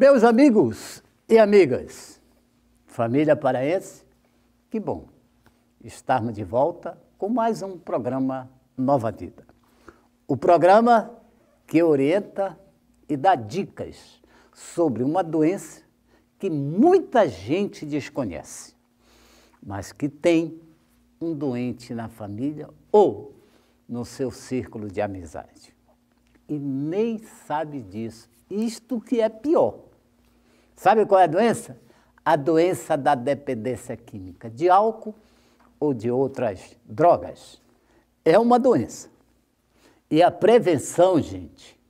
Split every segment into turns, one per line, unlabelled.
Meus amigos e amigas, família paraense, que bom estarmos de volta com mais um programa Nova Vida. O programa que orienta e dá dicas sobre uma doença que muita gente desconhece, mas que tem um doente na família ou no seu círculo de amizade. E nem sabe disso. Isto que é pior. Sabe qual é a doença? A doença da dependência química, de álcool ou de outras drogas. É uma doença. E a prevenção, gente,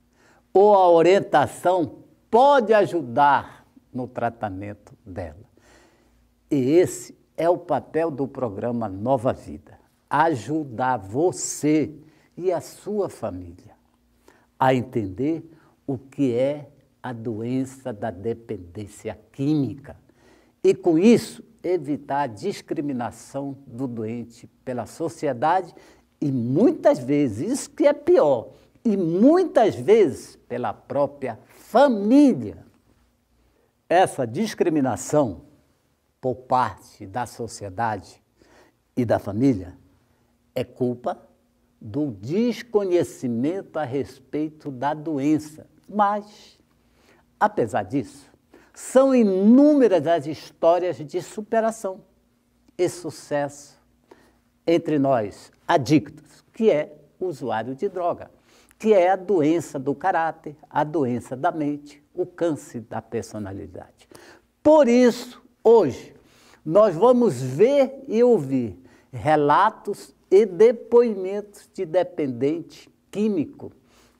ou a orientação pode ajudar no tratamento dela. E esse é o papel do programa Nova Vida. Ajudar você e a sua família a entender o que é a doença da dependência química e, com isso, evitar a discriminação do doente pela sociedade e, muitas vezes, isso que é pior, e muitas vezes pela própria família. Essa discriminação por parte da sociedade e da família é culpa do desconhecimento a respeito da doença. Mas, apesar disso, são inúmeras as histórias de superação e sucesso entre nós adictos, que é o usuário de droga, que é a doença do caráter, a doença da mente, o câncer da personalidade. Por isso, hoje, nós vamos ver e ouvir relatos e depoimentos de dependente químico,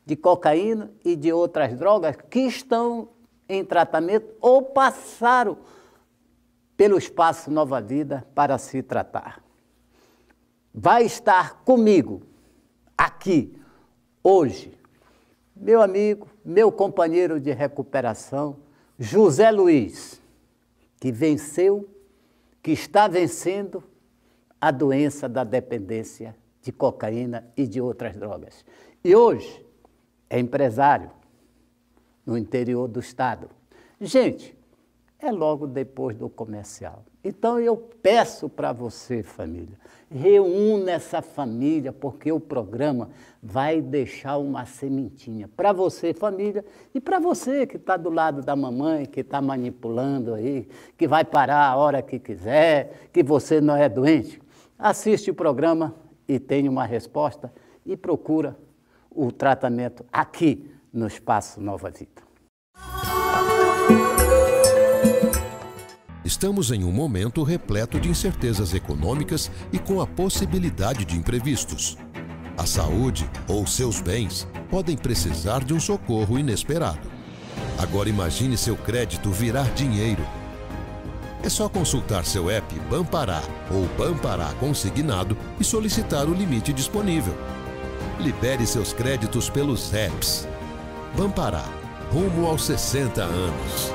de cocaína e de outras drogas que estão em tratamento ou passaram pelo espaço Nova Vida para se tratar. Vai estar comigo aqui hoje meu amigo, meu companheiro de recuperação, José Luiz, que venceu, que está vencendo a doença da dependência de cocaína e de outras drogas. E hoje é empresário no interior do estado. Gente, é logo depois do comercial. Então eu peço para você, família, reúna essa família, porque o programa vai deixar uma sementinha para você, família, e para você que está do lado da mamãe, que está manipulando aí, que vai parar a hora que quiser, que você não é doente. Assiste o programa e tenha uma resposta e procura o tratamento aqui no Espaço Nova Vida.
Estamos em um momento repleto de incertezas econômicas e com a possibilidade de imprevistos. A saúde ou seus bens podem precisar de um socorro inesperado. Agora imagine seu crédito virar dinheiro. É só consultar seu app Banpará ou Banpará Consignado e solicitar o limite disponível. Libere seus créditos pelos apps. Banpará, rumo aos 60 anos.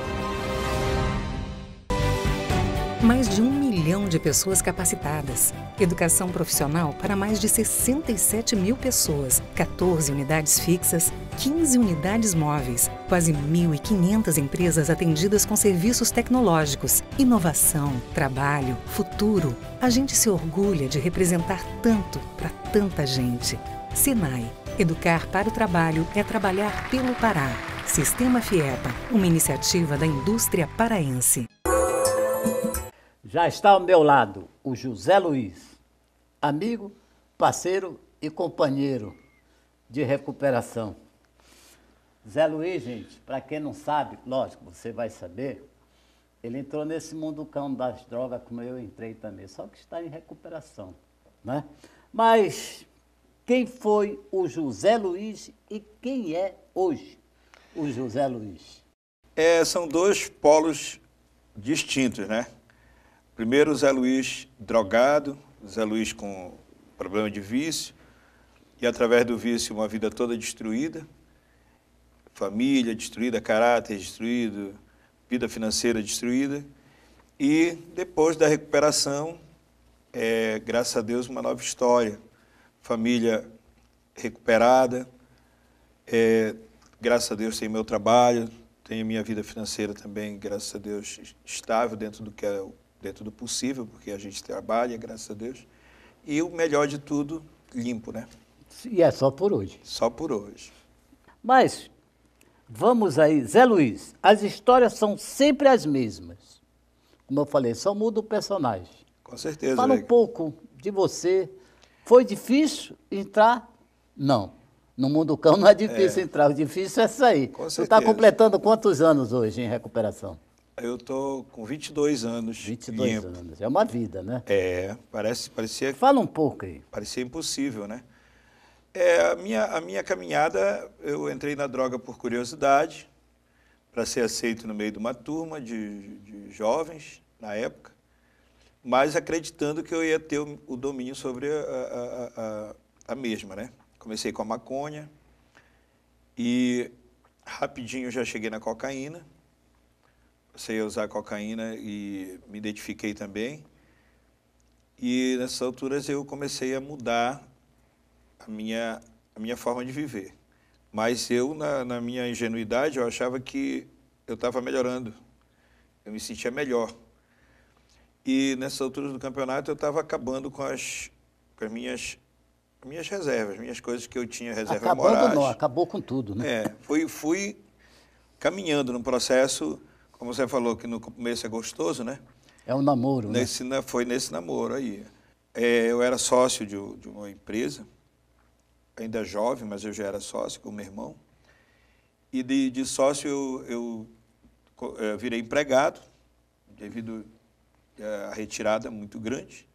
Mais de 1 milhão de pessoas capacitadas. Educação profissional para mais de 67 mil pessoas. 14 unidades fixas, 15 unidades móveis. Quase 1.500 empresas atendidas com serviços tecnológicos. Inovação, trabalho, futuro. A gente se orgulha de representar tanto para tanta gente. Senai. Educar para o trabalho é trabalhar pelo Pará. Sistema FIEPA, uma iniciativa da indústria paraense.
Já está ao meu lado o José Luiz, amigo, parceiro e companheiro de recuperação. Zé Luiz, gente, para quem não sabe, lógico, você vai saber, ele entrou nesse mundo cão das drogas como eu entrei também, só que está em recuperação, né? Mas quem foi o José Luiz e quem é hoje o José Luiz?
São dois polos distintos, né? Primeiro, o Zé Luiz drogado, o Zé Luiz com problema de vício, e através do vício uma vida toda destruída, família destruída, caráter destruído, vida financeira destruída, e depois da recuperação, graças a Deus, uma nova história, família recuperada, graças a Deus tenho meu trabalho, tenho a minha vida financeira também, graças a Deus, estável dentro do que é dentro do possível, porque a gente trabalha, graças a Deus. E o melhor de tudo, limpo, né?
E é só por hoje.
Só por hoje.
Mas, vamos aí, Zé Luiz, as histórias são sempre as mesmas. Como eu falei, só muda o personagem.
Com certeza.
Fala um
Veiga.
pouco de você. Foi difícil entrar? Não. No mundo cão não é difícil entrar, o difícil é sair.
Com
Você está
certeza.
completando quantos anos hoje em recuperação?
Eu estou com 22 anos.
22
limpo.
anos. É uma vida, né?
Parecia
Fala um pouco aí.
impossível, né? A minha caminhada, eu entrei na droga por curiosidade, para ser aceito no meio de uma turma de jovens, na época, mas acreditando que eu ia ter o domínio sobre a mesma, né? Comecei com a maconha e rapidinho já cheguei na cocaína. Comecei a usar cocaína e me identifiquei também. E nessas alturas eu comecei a mudar a minha forma de viver. Mas eu, na minha ingenuidade, eu achava que eu estava melhorando. Eu me sentia melhor. E nessas alturas do campeonato eu estava acabando com as minhas reservas, minhas coisas que eu tinha, reservas morais.
Acabando não, acabou com tudo, né?
Fui caminhando num processo, como você falou, que no começo é gostoso, né?
É um namoro, né?
Foi nesse namoro aí. Eu era sócio de uma empresa, ainda jovem, mas eu já era sócio com o meu irmão. E de sócio eu virei empregado, devido à retirada muito grande.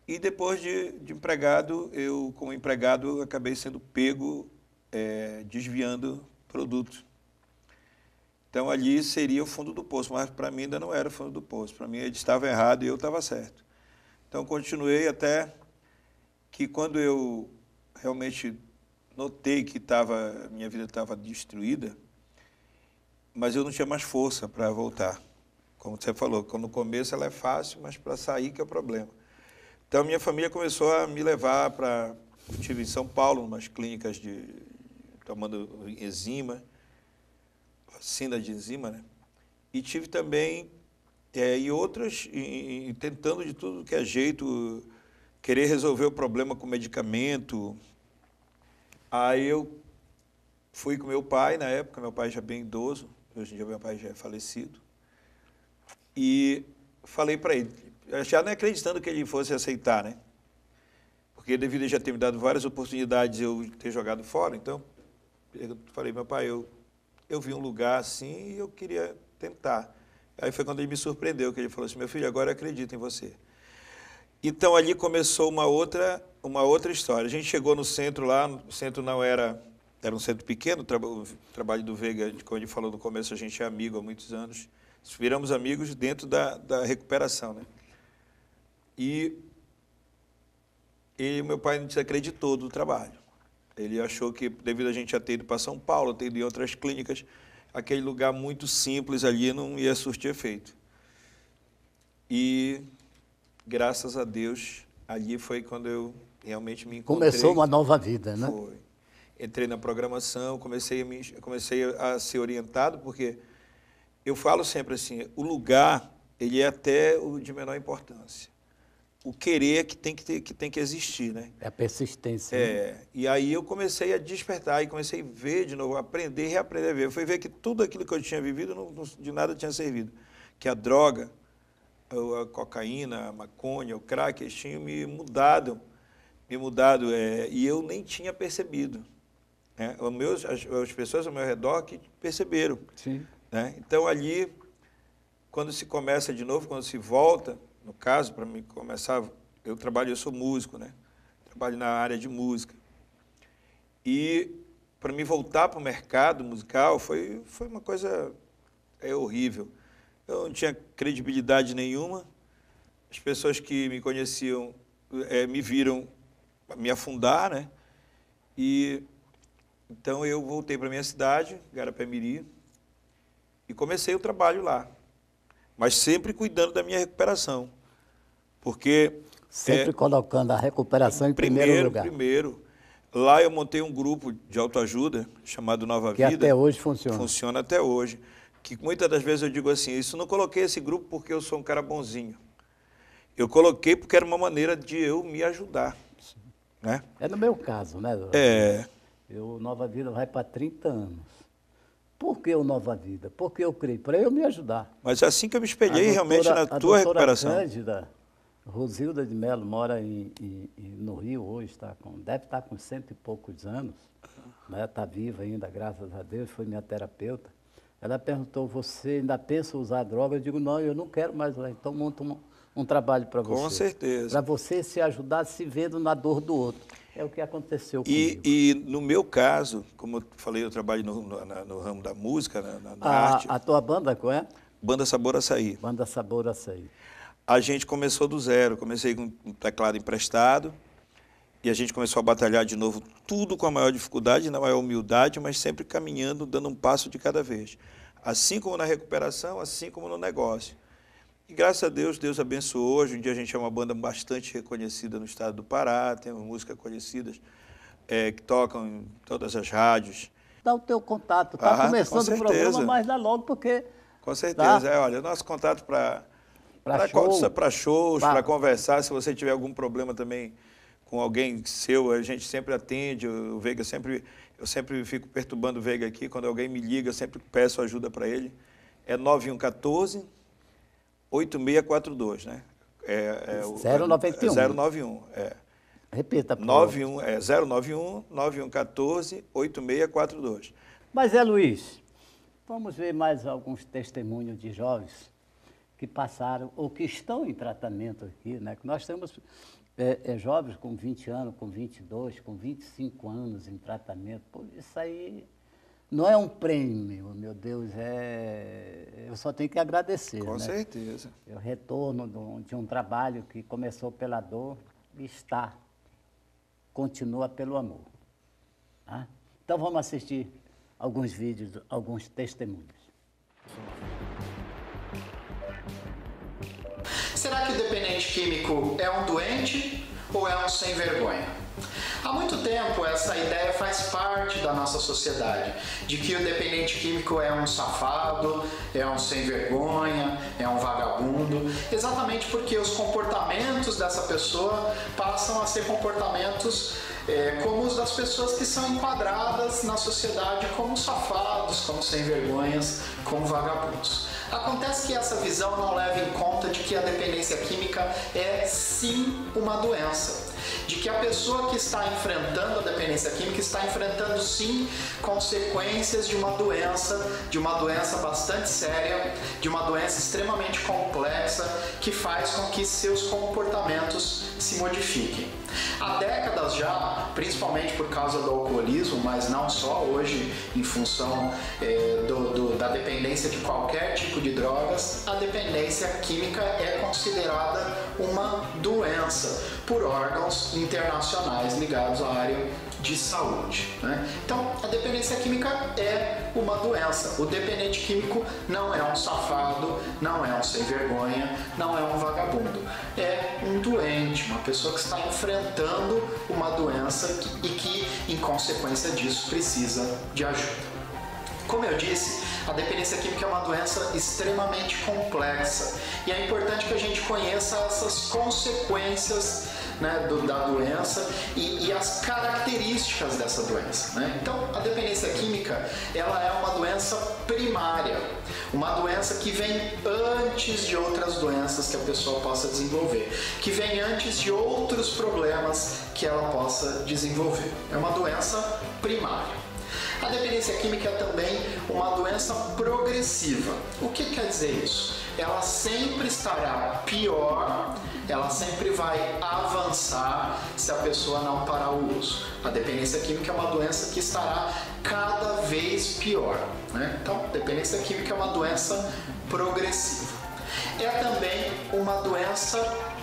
E depois de empregado, como empregado, acabei sendo pego desviando produto. Então, ali seria o fundo do poço, mas para mim ainda não era o fundo do poço. Para mim, ele estava errado e eu estava certo. Então, continuei até que quando eu realmente notei que minha vida estava destruída, mas eu não tinha mais força para voltar. Como você falou, no começo ela é fácil, mas para sair que é o problema. Então, minha família começou a me levar para... Eu estive em São Paulo, umas clínicas tomando enzima, vacina de enzima, né? E tive também, e outras, tentando de tudo que é jeito, querer resolver o problema com medicamento. Aí eu fui com meu pai, na época, meu pai já bem idoso, hoje em dia meu pai já é falecido, e falei para ele, já não acreditando que ele fosse aceitar, né? Porque devido a já ter me dado várias oportunidades, eu ter jogado fora, então, eu falei, meu pai, eu vi um lugar assim e eu queria tentar. Aí foi quando ele me surpreendeu, que ele falou assim, meu filho, agora eu acredito em você. Então, ali começou uma outra história. A gente chegou no centro lá, o centro não era um centro pequeno, o trabalho do Veiga, como ele falou no começo, a gente é amigo há muitos anos, viramos amigos dentro da recuperação, né? E meu pai não desacreditou do trabalho. Ele achou que, devido a gente já ter ido para São Paulo, ter ido em outras clínicas, aquele lugar muito simples ali não ia surtir efeito. E, graças a Deus, ali foi quando eu realmente me encontrei.
Começou uma nova vida, né?
Foi. Entrei na programação, comecei a ser orientado, porque eu falo sempre assim, o lugar, ele é até o de menor importância. O querer é que tem que existir, né?
É a persistência. Né?
E aí eu comecei a despertar, e comecei a ver de novo, aprender, reaprender a ver. Eu fui ver que tudo aquilo que eu tinha vivido de nada tinha servido. Que a droga, a cocaína, a maconha, o crack, eles tinham me mudado, e eu nem tinha percebido. Né? As pessoas ao meu redor que perceberam.
Sim.
Né? Então, ali, quando se começa de novo, quando se volta, no caso, para mim começar, eu sou músico, né? Trabalho na área de música. E para mim voltar para o mercado musical foi uma coisa horrível. Eu não tinha credibilidade nenhuma. As pessoas que me conheciam me viram me afundar, né? E então eu voltei para a minha cidade, Garapé-Miri, e comecei o trabalho lá. Mas sempre cuidando da minha recuperação. Porque...
Sempre colocando a recuperação em primeiro lugar.
Primeiro. Lá eu montei um grupo de autoajuda chamado Nova Vida.
Que até hoje funciona.
Funciona até hoje. Que muitas das vezes eu digo assim, isso não coloquei esse grupo porque eu sou um cara bonzinho. Eu coloquei porque era uma maneira de eu me ajudar. Né?
É no meu caso, né? Eu, Nova Vida vai para 30 anos. Por que o Nova Vida? Porque eu criei, para eu me ajudar.
Mas é assim que eu me espelhei realmente na tua recuperação.
A Cândida, Rosilda de Mello, mora no Rio hoje, deve estar com 100 e poucos anos, né? Está viva ainda, graças a Deus, foi minha terapeuta. Ela perguntou, você ainda pensa em usar droga? Eu digo, não, eu não quero mais usar, então monto um trabalho para você.
Com certeza.
Para você se ajudar se vendo na dor do outro. É o que aconteceu comigo.
E no meu caso, como eu falei, eu trabalho no ramo da música, na arte.
A tua banda qual é?
Banda Sabor Açaí.
Banda Sabor Açaí.
A gente começou do zero, comecei com um teclado emprestado e a gente começou a batalhar de novo, tudo com a maior dificuldade, na maior humildade, mas sempre caminhando, dando um passo de cada vez. Assim como na recuperação, assim como no negócio. E graças a Deus, Deus abençoou. Hoje em dia a gente é uma banda bastante reconhecida no estado do Pará, temos músicas conhecidas que tocam em todas as rádios.
Dá o teu contato, está começando o programa, mas dá logo porque...
Com certeza,
tá?
Olha, nosso contato para shows,
para
para conversar, se você tiver algum problema também com alguém seu, a gente sempre atende, o Veiga eu sempre fico perturbando o Veiga aqui, quando alguém me liga, eu sempre peço ajuda para ele, é 9114-8642, né?
091.
091,
Repita, por
091-9114-8642.
Mas, Luiz, vamos ver mais alguns testemunhos de jovens que passaram ou que estão em tratamento aqui, né? Nós temos jovens com 20 anos, com 22, com 25 anos em tratamento. Pô, isso aí não é um prêmio, meu Deus, eu só tenho que agradecer.
Com
né?
certeza.
O retorno de um trabalho que começou pela dor e continua pelo amor. Tá? Então vamos assistir alguns vídeos, alguns testemunhos.
Será que o dependente químico é um doente ou é um sem vergonha? Há muito tempo essa ideia faz parte da nossa sociedade, de que o dependente químico é um safado, é um sem vergonha, é um vagabundo, exatamente porque os comportamentos dessa pessoa passam a ser comportamentos como os das pessoas que são enquadradas na sociedade como safados, como sem vergonhas, como vagabundos. Acontece que essa visão não leva em conta de que a dependência química é sim uma doença. De que a pessoa que está enfrentando a dependência química está enfrentando sim consequências de uma doença bastante séria, de uma doença extremamente complexa que faz com que seus comportamentos se modifiquem. Há décadas já, principalmente por causa do alcoolismo, mas não só hoje em função da dependência de qualquer tipo de drogas, a dependência química é considerada uma doença por órgãos internacionais ligados à área de saúde. Né? Então, a dependência química é uma doença. O dependente químico não é um safado, não é um sem vergonha, não é um vagabundo. É um doente, uma pessoa que está enfrentando uma doença e que, em consequência disso, precisa de ajuda. Como eu disse, a dependência química é uma doença extremamente complexa e é importante que a gente conheça essas consequências, né, da doença e as características dessa doença. Né? Então, a dependência química ela é uma doença primária, uma doença que vem antes de outras doenças que a pessoa possa desenvolver, que vem antes de outros problemas que ela possa desenvolver. É uma doença primária. A dependência química é também uma doença progressiva. O que quer dizer isso? Ela sempre estará pior, ela sempre vai avançar se a pessoa não parar o uso. A dependência química é uma doença que estará cada vez pior. Né? Então, dependência química é uma doença progressiva. É também uma doença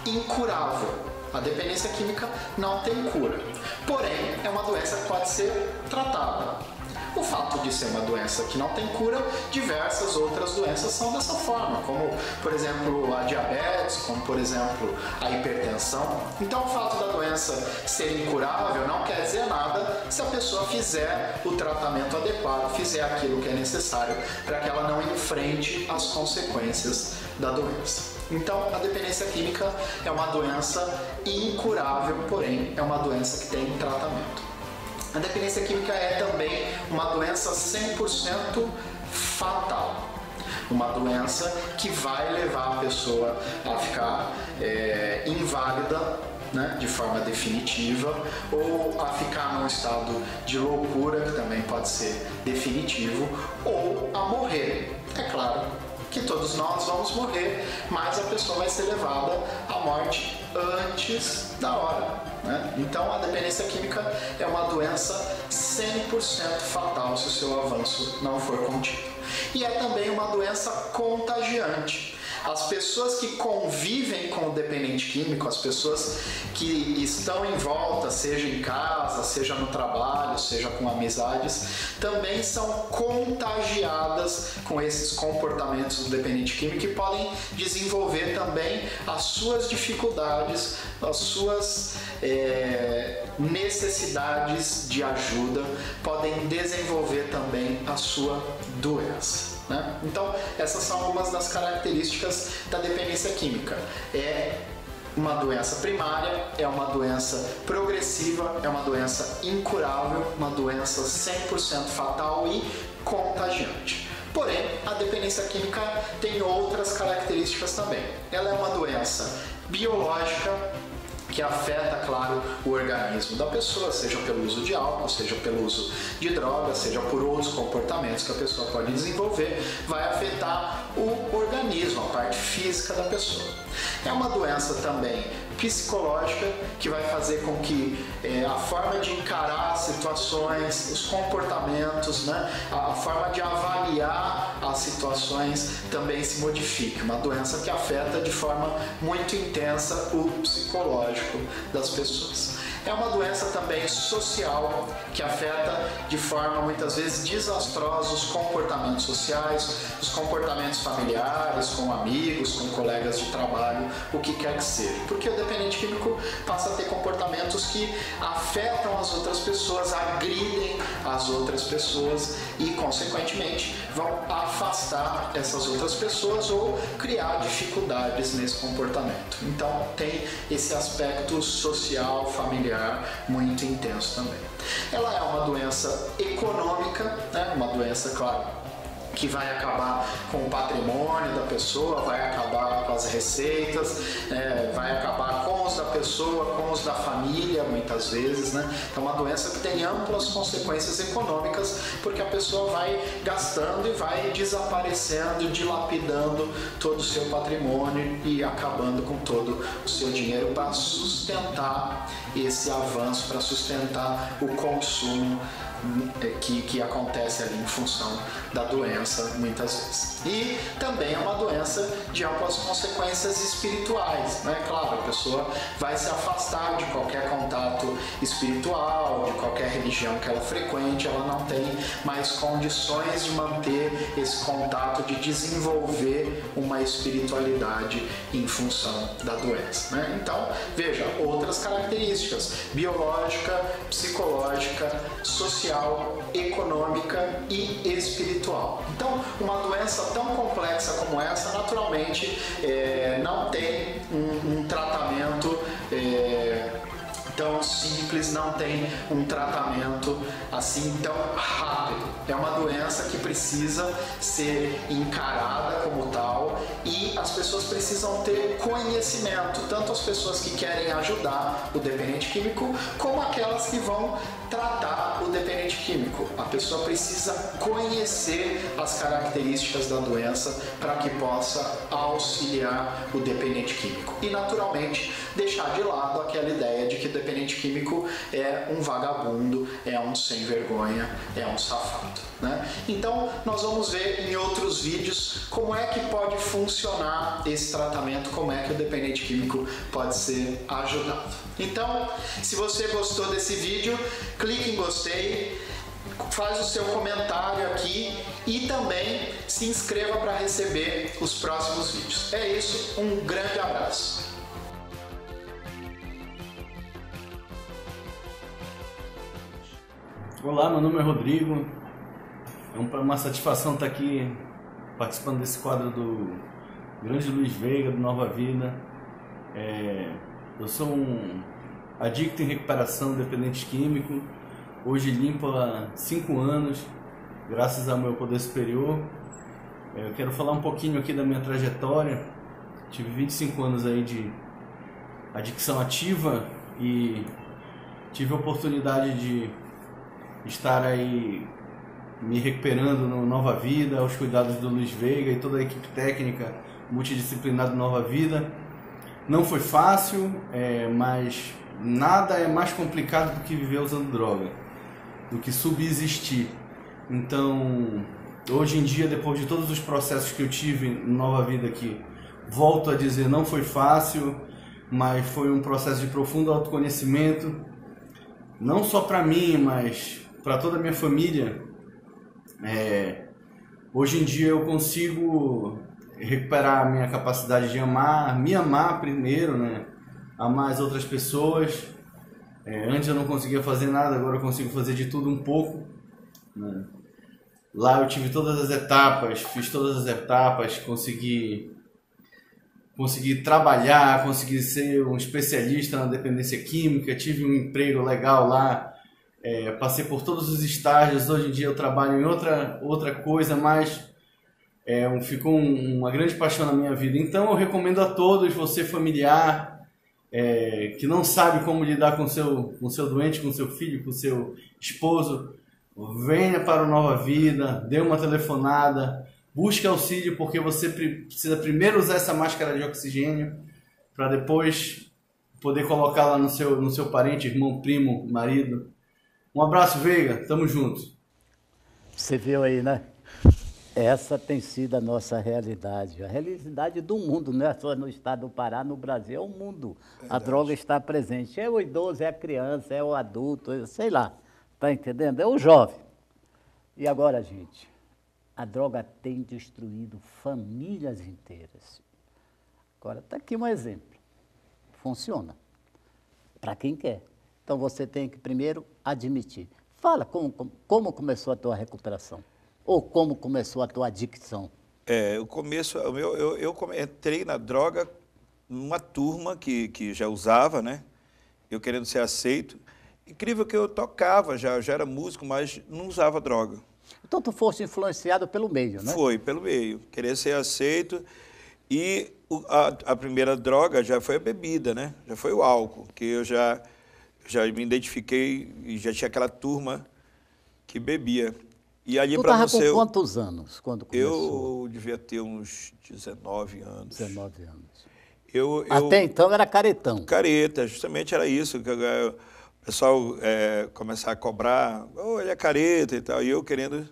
incurável. A dependência química não tem cura. Porém, é uma doença que pode ser tratada. O fato de ser uma doença que não tem cura, diversas outras doenças são dessa forma, como, por exemplo, a diabetes, como, por exemplo, a hipertensão. Então, o fato da doença ser incurável não quer dizer nada se a pessoa fizer o tratamento adequado, fizer aquilo que é necessário para que ela não enfrente as consequências da doença. Então, a dependência química é uma doença incurável, porém, é uma doença que tem tratamento. A dependência química é também uma doença 100% fatal. Uma doença que vai levar a pessoa a ficar inválida, né, de forma definitiva, ou a ficar num estado de loucura, que também pode ser definitivo, ou a morrer. É claro que todos nós vamos morrer, mas a pessoa vai ser levada à morte antes da hora, né? Então, a dependência química é uma doença 100% fatal se o seu avanço não for contido. E é também uma doença contagiante. As pessoas que convivem com o dependente químico, as pessoas que estão em volta, seja em casa, seja no trabalho, seja com amizades, também são contagiadas com esses comportamentos do dependente químico e podem desenvolver também as suas dificuldades, as suas necessidades de ajuda, podem desenvolver também a sua doença. Né? Então, essas são algumas das características da dependência química. É uma doença primária, é uma doença progressiva, é uma doença incurável, uma doença 100% fatal e contagiante. Porém, a dependência química tem outras características também. Ela é uma doença biológica, que afeta, claro, o organismo da pessoa, seja pelo uso de álcool, seja pelo uso de drogas, seja por outros comportamentos que a pessoa pode desenvolver, vai afetar o organismo, a parte física da pessoa. É uma doença também psicológica, que vai fazer com que a forma de encarar as situações, os comportamentos, né, a forma de avaliar as situações também se modifique. Uma doença que afeta de forma muito intensa o psicológico das pessoas. É uma doença também social, que afeta de forma muitas vezes desastrosa os comportamentos sociais, os comportamentos familiares, com amigos, com colegas de trabalho, o que quer que seja. Porque o dependente químico passa a ter comportamentos que afetam as outras pessoas, agridem as outras pessoas e, consequentemente, vão afastar essas outras pessoas ou criar dificuldades nesse comportamento. Então, tem esse aspecto social, familiar, muito intenso também. Ela é uma doença econômica, né? Uma doença, claro, que vai acabar com o patrimônio da pessoa, vai acabar com as receitas, vai acabar com os da pessoa, com os da família, muitas vezes, né? É uma doença que tem amplas consequências econômicas, porque a pessoa vai gastando e vai desaparecendo, dilapidando todo o seu patrimônio e acabando com todo o seu dinheiro para sustentar esse avanço, para sustentar o consumo que acontece ali em função da doença, muitas vezes. E também é uma doença de amplas consequências espirituais, né? Claro, a pessoa vai se afastar de qualquer contato espiritual, de qualquer religião que ela frequente, ela não tem mais condições de manter esse contato, de desenvolver uma espiritualidade em função da doença, né? Então, veja, outras características: biológica, psicológica, social, econômica e espiritual. Então, uma doença tão complexa como essa, naturalmente, não tem um tratamento tão simples, não tem um tratamento assim tão rápido. É uma doença que precisa ser encarada como tal e as pessoas precisam ter conhecimento, tanto as pessoas que querem ajudar o dependente químico, como aquelas que vão tratar o dependente químico. A pessoa precisa conhecer as características da doença para que possa auxiliar o dependente químico. E, naturalmente, deixar de lado aquela ideia de que o dependente químico é um vagabundo, é um sem vergonha, é um safado, né? Então, nós vamos ver em outros vídeos como é que pode funcionar esse tratamento, como é que o dependente químico pode ser ajudado. Então, se você gostou desse vídeo, clique em gostei, faz o seu comentário aqui e também se inscreva para receber os próximos vídeos. É isso, um grande abraço.
Olá, meu nome é Rodrigo. É uma satisfação estar aqui participando desse quadro do grande Luiz Veiga, do Nova Vida. Eu sou um adicto em recuperação, dependente químico. Hoje limpo há 5 anos, graças ao meu poder superior. Eu quero falar um pouquinho aqui da minha trajetória. Tive 25 anos aí de adicção ativa e tive a oportunidade de estar aí me recuperando no Nova Vida, aos cuidados do Luiz Veiga e toda a equipe técnica multidisciplinar do Nova Vida. Não foi fácil, mas nada é mais complicado do que viver usando droga, do que subsistir. Então, hoje em dia, depois de todos os processos que eu tive no Nova Vida aqui, volto a dizer, não foi fácil, mas foi um processo de profundo autoconhecimento, não só para mim, mas para toda a minha família. Hoje em dia eu consigo recuperar a minha capacidade de amar, me amar primeiro, né? Amar as outras pessoas. Antes eu não conseguia fazer nada, agora eu consigo fazer de tudo um pouco, né? Lá eu tive todas as etapas, fiz todas as etapas, consegui trabalhar, consegui ser um especialista na dependência química, tive um emprego legal lá, passei por todos os estágios. Hoje em dia eu trabalho em outra coisa, mas ficou uma grande paixão na minha vida. Então eu recomendo a todos, você familiar, que não sabe como lidar com seu doente, com seu filho, com seu esposo, venha para o Nova Vida, dê uma telefonada, busque auxílio, porque você precisa primeiro usar essa máscara de oxigênio para depois poder colocá-la no seu parente, irmão, primo, marido. Um abraço, Veiga, tamo junto.
Você viu aí, né? Essa tem sido a nossa realidade, a realidade do mundo, não é só no estado do Pará, no Brasil, é o mundo. Verdade. A droga está presente, é o idoso, é a criança, é o adulto, sei lá, tá entendendo? É o jovem. E agora, gente, a droga tem destruído famílias inteiras. Agora, está aqui um exemplo, funciona, para quem quer. Então você tem que primeiro admitir. Fala como começou a tua recuperação. Ou como começou a tua adicção?
O começo, eu entrei na droga numa turma que já usava, né? Eu querendo ser aceito. Incrível que eu tocava, já era músico, mas não usava droga.
Então tu foste influenciado pelo meio, né?
Foi, pelo meio. Querer ser aceito. E a primeira droga já foi a bebida, né? Já foi o álcool, que eu já me identifiquei e já tinha aquela turma que bebia. E ali
tu estava com quantos anos quando começou?
Eu devia ter uns 19 anos.
19 anos. Até então era caretão.
Careta, justamente era isso. Que o pessoal começar a cobrar, ele é careta e tal. E eu querendo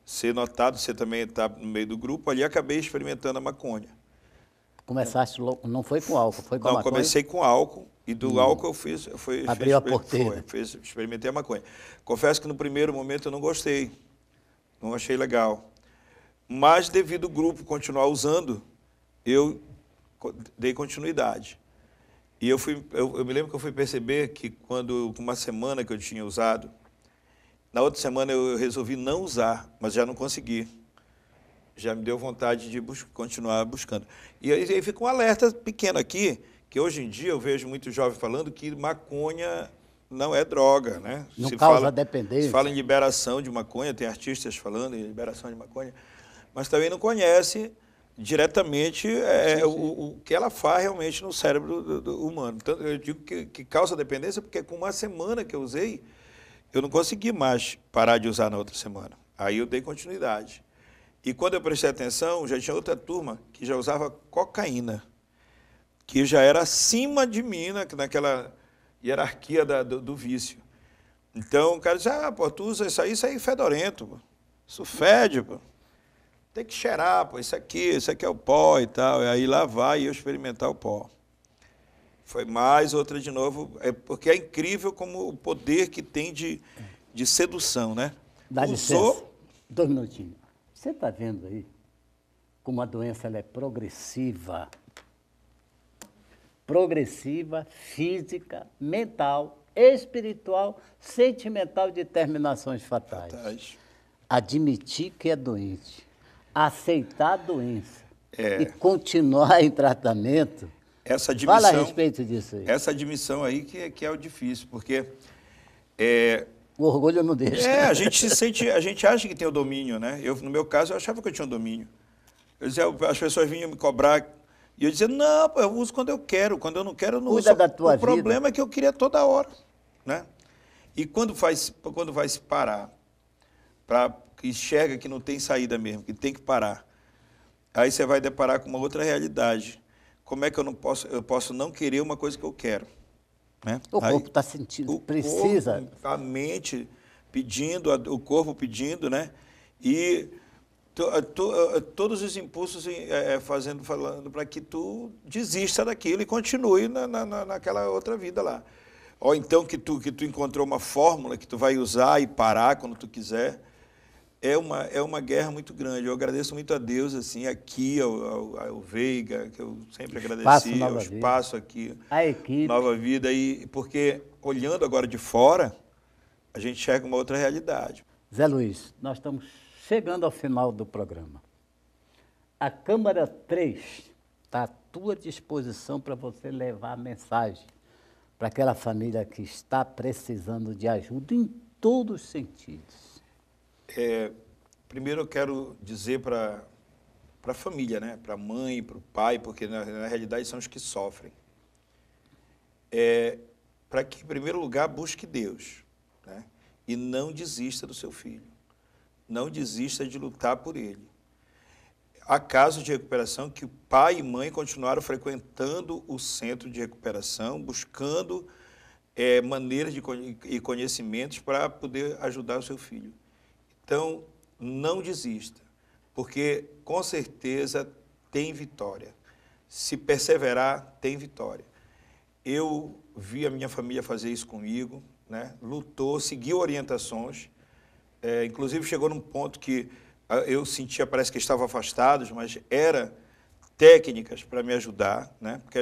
ser notado, você também está no meio do grupo, ali acabei experimentando a maconha.
Começaste, não foi com álcool, foi com a maconha?
Não, comecei com álcool. E do álcool
abriu a porteira.
Experimentei a maconha. Confesso que no primeiro momento eu não gostei. Não achei legal. Mas, devido ao grupo continuar usando, eu dei continuidade. E eu me lembro que eu fui perceber que quando, uma semana que eu tinha usado, na outra semana eu resolvi não usar, mas já não consegui. Já me deu vontade de continuar buscando. E aí fica um alerta pequeno aqui, que hoje em dia eu vejo muitos jovens falando que maconha não é droga, né?
Não causa dependência.
Se fala em liberação de maconha, tem artistas falando em liberação de maconha, mas também não conhece diretamente o que ela faz realmente no cérebro do humano. Então, eu digo que causa dependência porque com uma semana que eu usei, eu não consegui mais parar de usar na outra semana. Aí eu dei continuidade. E quando eu prestei atenção, já tinha outra turma que já usava cocaína, que já era acima de mim naquela hierarquia do vício. Então, o cara diz, pô, tu usa isso aí é fedorento, pô. Isso fede, pô. Tem que cheirar, pô, isso aqui é o pó e tal. E aí lá vai eu experimentar o pó. Foi mais outra de novo, porque é incrível como o poder que tem de sedução, né?
Dá licença. 2 minutinhos. Você está vendo aí como a doença ela é progressiva? Progressiva, física, mental, espiritual, sentimental, de terminações fatais. Admitir que é doente, aceitar a doença e continuar em tratamento.
Essa admissão,
fala a respeito disso aí.
Essa admissão aí que é o difícil, porque...
o orgulho não deixa.
A gente se sente, a gente acha que tem o domínio, né? No meu caso, eu achava que eu tinha o domínio. Eu dizia, as pessoas vinham me cobrar, e eu dizia, não, eu uso quando eu quero, quando eu não quero, eu não uso.
Da tua
o problema é que eu queria toda hora, né? E quando vai se parar, que enxerga que não tem saída mesmo, que tem que parar, aí você vai deparar com uma outra realidade. Como é que eu posso não querer uma coisa que eu quero? Né?
O corpo está sentindo, precisa.
Corpo, a mente pedindo, o corpo pedindo, né? E todos os impulsos falando para que tu desista daquilo e continue naquela outra vida lá. Ou então que tu encontrou uma fórmula que tu vai usar e parar quando tu quiser. É uma guerra muito grande. Eu agradeço muito a Deus, assim, aqui, ao Veiga, que eu sempre agradeci, ao espaço aqui,
a equipe.
Nova Vida, porque olhando agora de fora, a gente enxerga uma outra realidade.
Zé Luiz, nós estamos chegando ao final do programa. A Câmara 3 está à tua disposição para você levar a mensagem para aquela família que está precisando de ajuda em todos os sentidos.
Primeiro eu quero dizer para a família, né? Para a mãe, para o pai, porque na realidade são os que sofrem. Para que, em primeiro lugar, busque Deus, né? E não desista do seu filho. Não desista de lutar por ele. Há casos de recuperação que o pai e mãe continuaram frequentando o centro de recuperação, buscando maneiras e conhecimentos para poder ajudar o seu filho. Então, não desista, porque com certeza tem vitória. Se perseverar, tem vitória. Eu vi a minha família fazer isso comigo, né? Lutou, seguiu orientações, inclusive chegou num ponto que eu sentia, parece que estavam afastados, mas era técnicas para me ajudar, né? Porque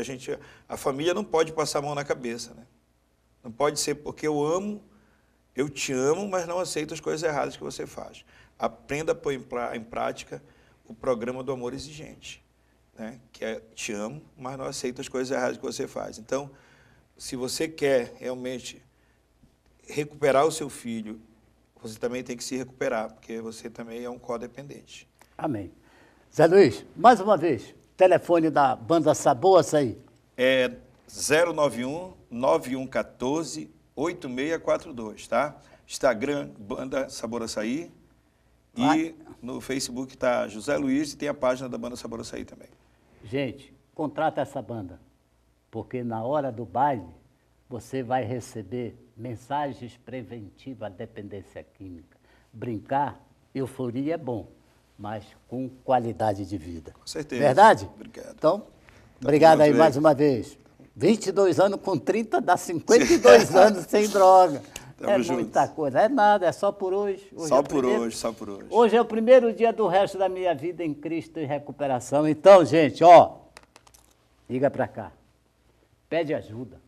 a família não pode passar a mão na cabeça, né? Não pode ser porque eu te amo, mas não aceito as coisas erradas que você faz. Aprenda a pôr em prática o programa do amor exigente, né? Que é te amo, mas não aceito as coisas erradas que você faz. Então, se você quer realmente recuperar o seu filho, você também tem que se recuperar, porque você também é um codependente.
Amém. Zé Luiz, mais uma vez, telefone da Banda Sabor Açaí.
091 9114 8642, tá? Instagram, Banda Sabor Açaí. E no Facebook está José Luiz e tem a página da Banda Sabor Açaí também.
Gente, contrata essa banda, porque na hora do baile você vai receber mensagens preventivas à dependência química. Brincar, euforia é bom, mas com qualidade de vida.
Com certeza.
Verdade?
Obrigado.
Então, obrigado aí mais uma vez. 22 anos com 30 dá 52 anos sem droga.
Tamo juntos.
Muita coisa. É nada, é só por hoje.
Só por hoje, só por hoje.
Hoje é o primeiro dia do resto da minha vida em Cristo em recuperação. Então, gente, ó, liga para cá. Pede ajuda.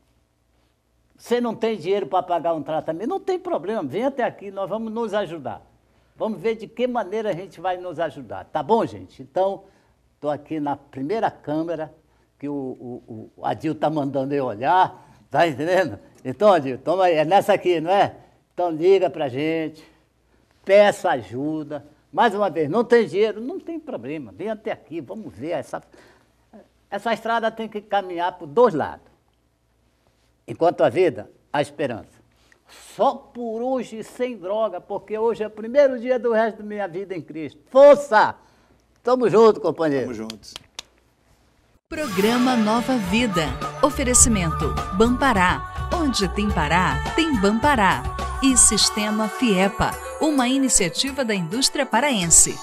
Você não tem dinheiro para pagar um tratamento? Não tem problema, vem até aqui, nós vamos nos ajudar. Vamos ver de que maneira a gente vai nos ajudar. Tá bom, gente? Então, estou aqui na primeira câmera, que o Adil está mandando eu olhar, tá entendendo? Então, Adil, toma aí, é nessa aqui, não é? Então, liga para a gente, peça ajuda. Mais uma vez, não tem dinheiro? Não tem problema, vem até aqui, vamos ver. Essa estrada tem que caminhar por dois lados. Enquanto a vida, a esperança. Só por hoje sem droga, porque hoje é o primeiro dia do resto da minha vida em Cristo. Força! Tamo junto, companheiro.
Tamo juntos.
Programa Nova Vida. Oferecimento Bampará. Onde tem Pará, tem Bampará. E Sistema FIEPA, uma iniciativa da indústria paraense.